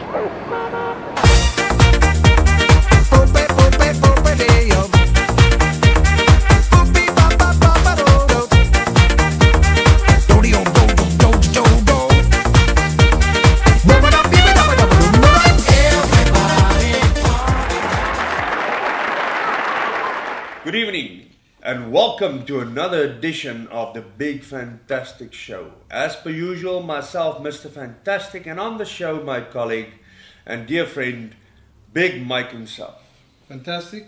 Good evening and welcome to another edition of the Big Fantastic Show. As per usual, myself, Mr. Fantastic, and on the show, my colleague and dear friend, Big Mike himself. Fantastic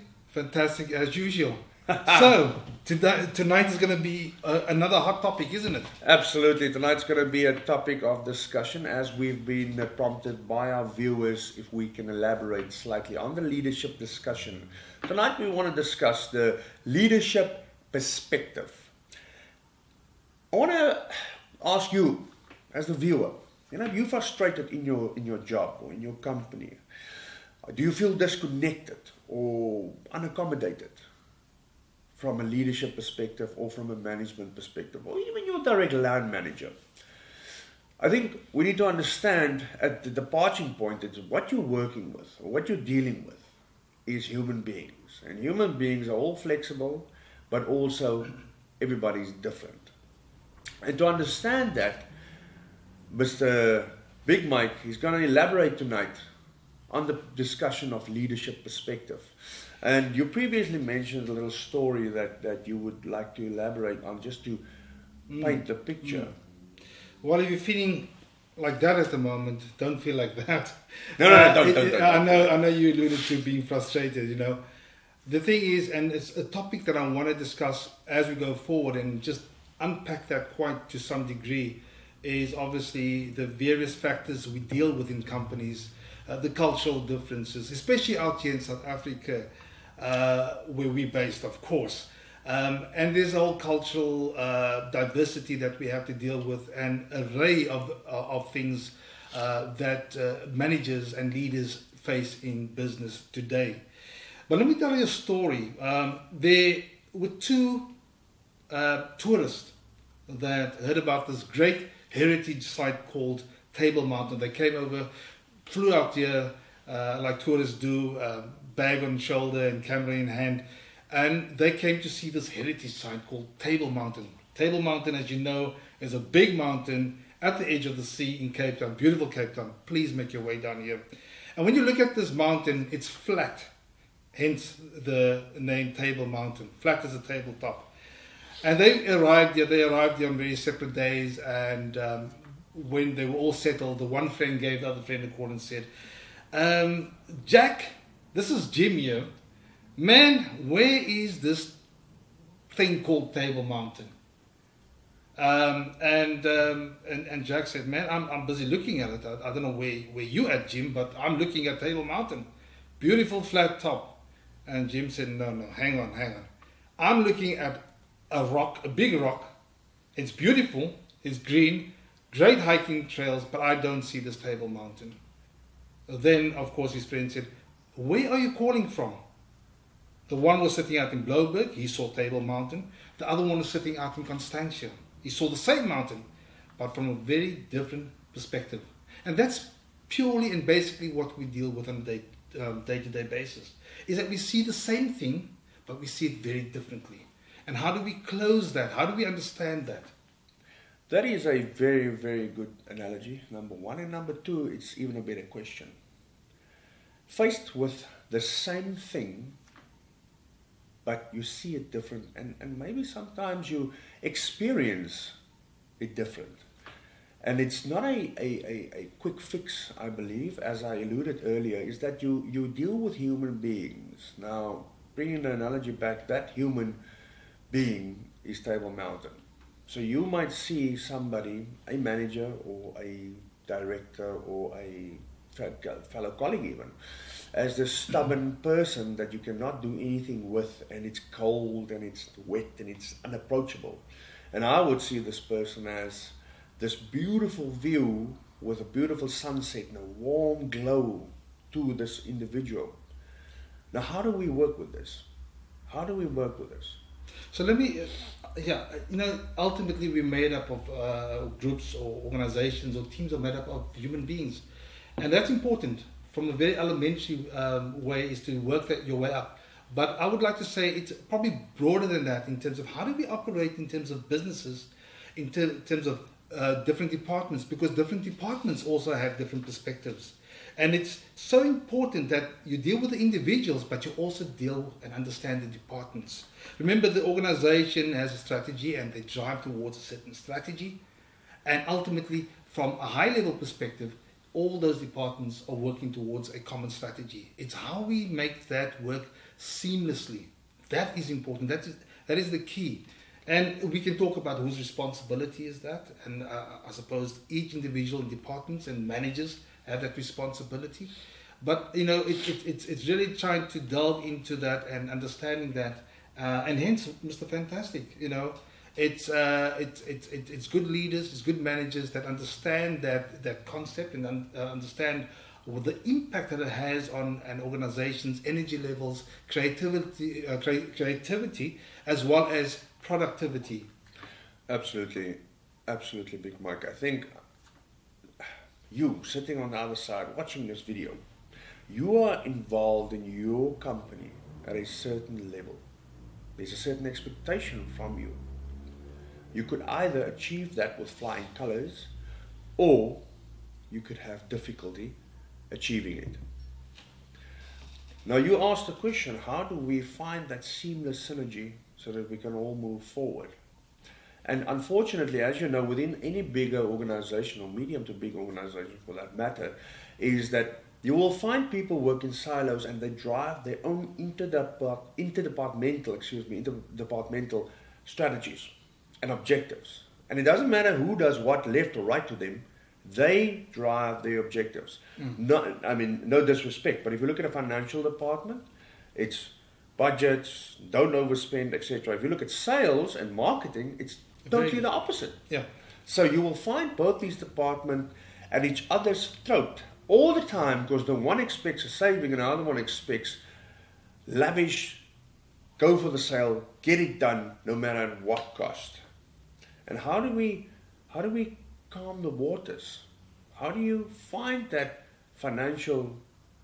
as usual. So, tonight is going to be another hot topic, isn't it? Absolutely. Tonight's going to be a topic of discussion as we've been prompted by our viewers if we can elaborate slightly on the leadership discussion. Tonight we want to discuss the leadership perspective. I want to ask you, as the viewer, you're frustrated in your job or in your company. Do you feel disconnected or unaccommodated from a leadership perspective or from a management perspective, or even your direct line manager? I think we need to understand at the departing point that what you're working with or what you're dealing with is human beings. And human beings are all flexible, but also everybody's different. And to understand that, Mr. Big Mike is going to elaborate tonight on the discussion of leadership perspective. And you previously mentioned a little story that you would like to elaborate on, just to paint the picture. Well, if you're feeling like that at the moment, don't feel like that. No, don't. I know you alluded to being frustrated, The thing is, and it's a topic that I want to discuss as we go forward and just unpack that quite to some degree, is obviously the various factors we deal with in companies, the cultural differences, especially out here in South Africa, where we're based, of course. And there's a whole cultural diversity that we have to deal with, an array of things that managers and leaders face in business today. But let me tell you a story. There were two tourists that heard about this great heritage site called Table Mountain. They came over, flew out here like tourists do, bag on shoulder and camera in hand, and they came to see this heritage site called Table Mountain. Table Mountain, as you know, is a big mountain at the edge of the sea in Cape Town, beautiful Cape Town. Please make your way down here. And when you look at this mountain, it's flat, hence the name Table Mountain, flat as a tabletop. And they arrived here on very separate days, and when they were all settled, the one friend gave the other friend a call and said, Jack, this is Jim here. Man, where is this thing called Table Mountain? And Jack said, man, I'm busy looking at it. I don't know where you at, Jim, but I'm looking at Table Mountain. Beautiful flat top. And Jim said, no, hang on. I'm looking at a rock, a big rock. It's beautiful, it's green, great hiking trails, but I don't see this Table Mountain. Then, of course, his friend said, where are you calling from? The one was sitting out in Blouberg, he saw Table Mountain. The other one was sitting out in Constantia. He saw the same mountain, but from a very different perspective. And that's purely and basically what we deal with on a day-to-day basis, is that we see the same thing, but we see it very differently. And how do we close that? How do we understand that? That is a very, very good analogy, number one. And number two, it's even a better question. Faced with the same thing, but you see it different, and maybe sometimes you experience it different. And it's not a quick fix, I believe, as I alluded earlier, is that you deal with human beings. Now, bringing the analogy back, that human being is Table Mountain. So you might see somebody, a manager or a director or a fellow colleague even, as the stubborn person that you cannot do anything with, and it's cold and it's wet and it's unapproachable. And I would see this person as this beautiful view with a beautiful sunset and a warm glow to this individual. Now, how do we work with this? So let me, ultimately we're made up of groups or organizations or teams are made up of human beings. And that's important from a very elementary way, is to work your way up. But I would like to say it's probably broader than that, in terms of how do we operate in terms of businesses, in terms of different departments, because different departments also have different perspectives. And it's so important that you deal with the individuals, but you also deal and understand the departments. Remember, the organization has a strategy and they drive towards a certain strategy. And ultimately, from a high-level perspective, all those departments are working towards a common strategy. It's how we make that work seamlessly. That is important. That is the key. And we can talk about whose responsibility is that. And I suppose each individual departments and managers have that responsibility. But it's really trying to delve into that and understanding that, and hence Mr. Fantastic. It's good leaders, it's good managers that understand that concept and understand the impact that it has on an organization's energy levels, creativity, as well as productivity. Absolutely, Big Mike. I think you sitting on the other side watching this video, you are involved in your company at a certain level. There's a certain expectation from you. You could either achieve that with flying colors, or you could have difficulty achieving it. Now you asked the question, how do we find that seamless synergy so that we can all move forward? And unfortunately, as you know, within any bigger organization, or medium to big organization for that matter, is that you will find people work in silos and they drive their own interdepartmental strategies and objectives. And it doesn't matter who does what, left or right to them, they drive their objectives. No disrespect, but if you look at a financial department, it's budgets, don't overspend, etc. If you look at sales and marketing, it's totally the opposite. Yeah. So you will find both these departments at each other's throat all the time, because the one expects a saving and the other one expects lavish, go for the sale, get it done, no matter at what cost. And how do we calm the waters? How do you find that financial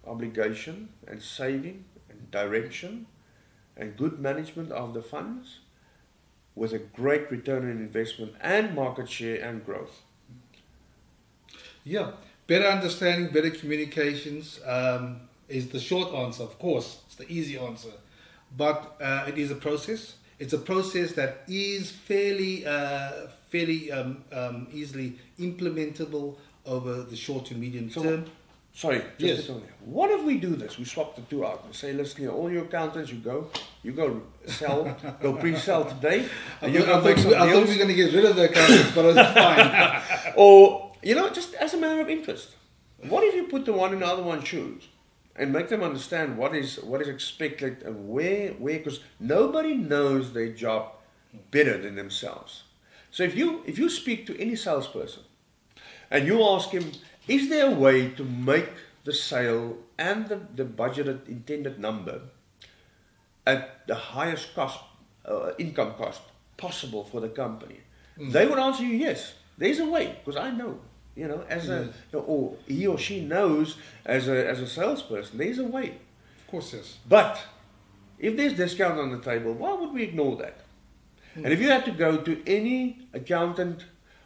obligation and saving and direction and good management of the funds with a great return on investment and market share and growth? Yeah, better understanding, better communications is the short answer. Of course, it's the easy answer, but it is a process. It's a process that is fairly easily implementable over the short to medium term. Sorry, just to tell me, what if we do this? We swap the two out and say, listen here, all your accountants, you go sell, go pre-sell today. I thought we were going to get rid of the accountants, but it's fine. Or, just as a matter of interest, what if you put the one in the other one's shoes and make them understand what is expected and where, because nobody knows their job better than themselves. So if you speak to any salesperson and you ask him, is there a way to make the sale and the budgeted intended number at the highest cost, income cost possible for the company? They would answer you, yes, there's a way, because I know, or he or she knows as a salesperson, there's a way. Of course, yes. But if there's discount on the table, why would we ignore that? And if you had to go to any accountant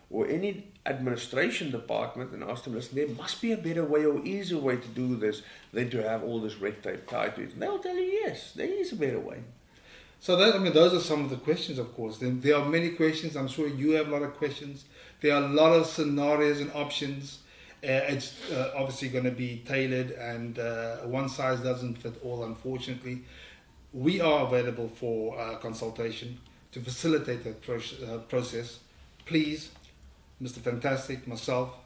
or any administration department and ask them, listen, there must be a better way or easier way to do this than to have all this red tape tied to it. And they'll tell you, yes, there is a better way. So those are some of the questions, of course. Then there are many questions. I'm sure you have a lot of questions. There are a lot of scenarios and options. It's obviously going to be tailored, and one size doesn't fit all, unfortunately. We are available for consultation to facilitate that process. Please, Mr. Fantastic, myself,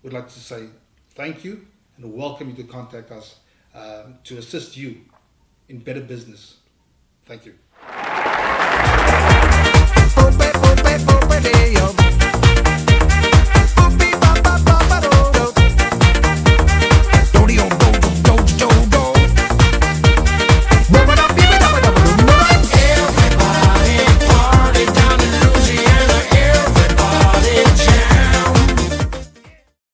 would like to say thank you and welcome you to contact us to assist you in better business. Thank you.